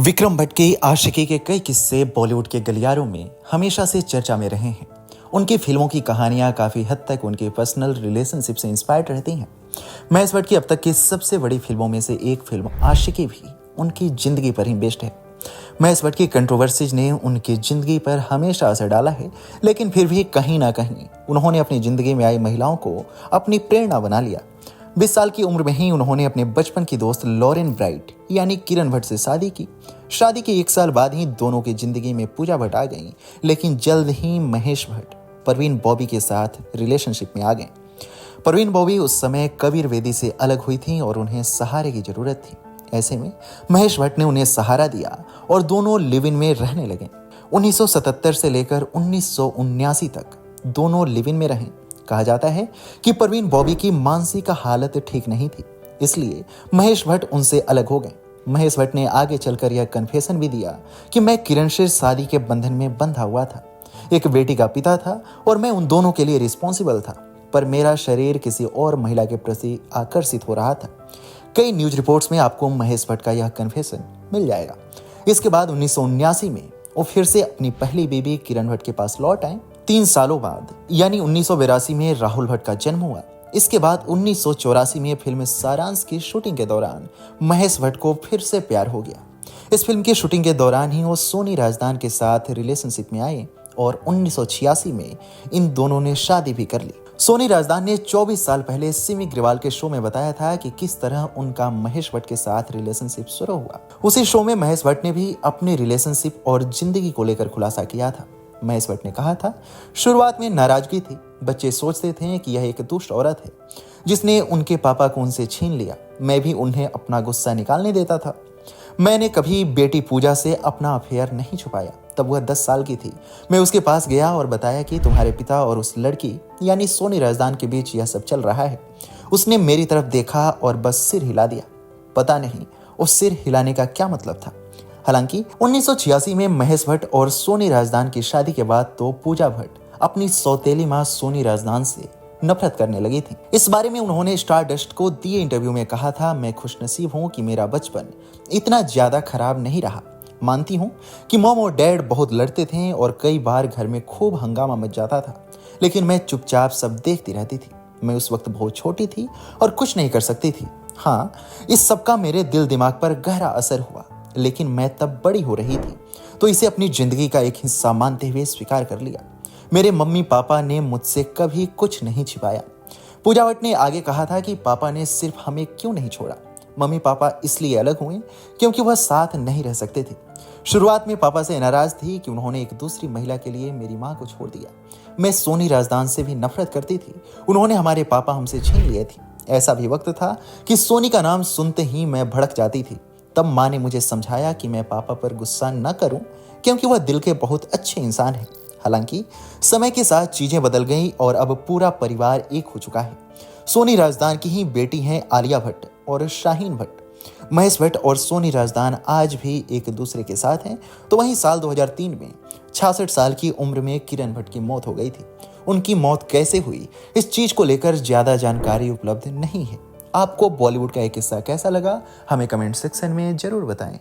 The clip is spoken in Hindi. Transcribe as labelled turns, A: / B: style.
A: विक्रम भट्ट की आशिकी के कई किस्से बॉलीवुड के गलियारों में हमेशा से चर्चा में रहे हैं। उनकी फिल्मों की कहानियां काफी हद तक उनके पर्सनल रिलेशनशिप से इंस्पायर्ड रहती हैं। महेश भट्ट की अब तक की सबसे बड़ी फिल्मों में से एक फिल्म आशिकी भी उनकी जिंदगी पर ही बेस्ड है। महेश भट्ट की कंट्रोवर्सीज ने उनकी जिंदगी पर हमेशा असर डाला है, लेकिन फिर भी कहीं ना कहीं उन्होंने अपनी जिंदगी में आई महिलाओं को अपनी प्रेरणा बना लिया। 20 साल की उम्र में ही उन्होंने अपने बचपन की दोस्त लॉरेन ब्राइट यानी किरण भट्ट से शादी की। शादी के 1 साल बाद ही दोनों की जिंदगी में पूजा भट्ट आ गईं, लेकिन जल्द ही महेश भट्ट परवीन बॉबी के साथ रिलेशनशिप में आ गए। परवीन बॉबी उस समय कबीर वेदी से अलग हुई थी और उन्हें सहारे की जरूरत थी। ऐसे में महेश भट्ट ने उन्हें सहारा दिया और दोनों लिव इन में रहने लगे। 1977 से लेकर 1979 तक दोनों लिव इन में रहे। कहा जाता है कि परवीन बॉबी की मानसिक हालत ठीक नहीं थी, इसलिए महेश भट्ट उनसे अलग हो गए। महेश भट्ट ने आगे चलकर यह कन्फेशन भी दिया कि मैं किरण से शादी के बंधन में बंधा हुआ था, एक बेटी का पिता था और मैं उन दोनों के लिए रिस्पॉन्सिबल था, पर मेरा शरीर किसी और महिला के प्रति आकर्षित हो रहा था। कई न्यूज रिपोर्ट्स में आपको महेश भट्ट का यह कन्फेशन मिल जाएगा। इसके बाद 1979 में वो फिर से अपनी पहली बेबी किरण भट्ट के पास लौट आए। 3 सालों बाद यानी 1982 में राहुल भट्ट का जन्म हुआ। इसके बाद 1984 में फिल्म सारांश की शूटिंग के दौरान महेश भट्ट को फिर से प्यार हो गया। इस फिल्म की शूटिंग के दौरान ही वो सोनी राजदान के साथ रिलेशनशिप में आए और 1986 में इन दोनों ने शादी भी कर ली। सोनी राजदान ने 24 साल पहले सिमी ग्रेवाल के शो में बताया था कि किस तरह उनका महेश भट्ट के साथ रिलेशनशिप शुरू हुआ। उसी शो में महेश भट्ट ने भी अपने रिलेशनशिप और जिंदगी को लेकर खुलासा किया था। महेश भट्ट ने कहा था, शुरुआत में नाराजगी थी। बच्चे सोचते थे कि यह एक दुष्ट औरत है जिसने उनके पापा को उनसे छीन लिया। मैं भी उन्हें अपना गुस्सा निकालने देता था। मैंने कभी बेटी पूजा से अपना अफेयर नहीं छुपाया। तब वह 10 साल की थी। मैं उसके पास गया और बताया कि तुम्हारे पिता और उस लड़की यानी सोनी राजदान के बीच यह सब चल रहा है। उसने मेरी तरफ देखा और बस सिर हिला दिया। पता नहीं उस सिर हिलाने का क्या मतलब था। हालांकि 1986 में महेश भट्ट और सोनी राजदान की शादी के बाद तो पूजा भट्ट अपनी सौतेली मां सोनी राजदान से नफरत करने लगी थी। इस बारे में उन्होंने स्टार डस्ट को दिए इंटरव्यू में कहा था, मैं खुशनसीब हूं कि मेरा बचपन इतना ज्यादा खराब नहीं रहा। मानती हूं कि मॉम और डैड बहुत लड़ते थे और कई बार घर में खूब हंगामा मच जाता था, लेकिन मैं चुपचाप सब देखती रहती थी। मैं उस वक्त बहुत छोटी थी और कुछ नहीं कर सकती थी। हाँ, इस सब का मेरे दिल दिमाग पर गहरा असर हुआ, लेकिन मैं तब बड़ी हो रही थी तो इसे अपनी जिंदगी का एक हिस्सा मानते हुए स्वीकार कर लिया। मेरे मम्मी पापा ने मुझसे कभी कुछ नहीं छिपाया। पूजा भट्ट ने आगे कहा था कि पापा ने सिर्फ हमें क्यों नहीं छोड़ा। मम्मी पापा इसलिए अलग हुए क्योंकि वह साथ नहीं रह सकते थे। शुरुआत में पापा से नाराज थी कि उन्होंने एक दूसरी महिला के लिए मेरी मां को छोड़ दिया। मैं सोनी राजदान से भी नफरत करती थी। उन्होंने हमारे पापा हमसे छीन लिए थे। ऐसा भी वक्त था कि सोनी का नाम सुनते ही मैं भड़क जाती थी। तब माँ ने मुझे समझाया कि मैं पापा पर गुस्सा न करूं क्योंकि वह दिल के बहुत अच्छे इंसान हैं। हालांकि समय के साथ चीजें बदल गईं और अब पूरा परिवार एक हो चुका है। सोनी राजदान की ही बेटी हैं आलिया भट्ट और शाहीन भट्ट। महेश भट्ट और सोनी राजदान आज भी एक दूसरे के साथ हैं। तो वहीं साल 2003 में 66 साल की उम्र में किरण भट्ट की मौत हो गई थी। उनकी मौत कैसे हुई, इस चीज को लेकर ज्यादा जानकारी उपलब्ध नहीं है। आपको बॉलीवुड का एक किस्सा कैसा लगा, हमें कमेंट सेक्शन में जरूर बताएं।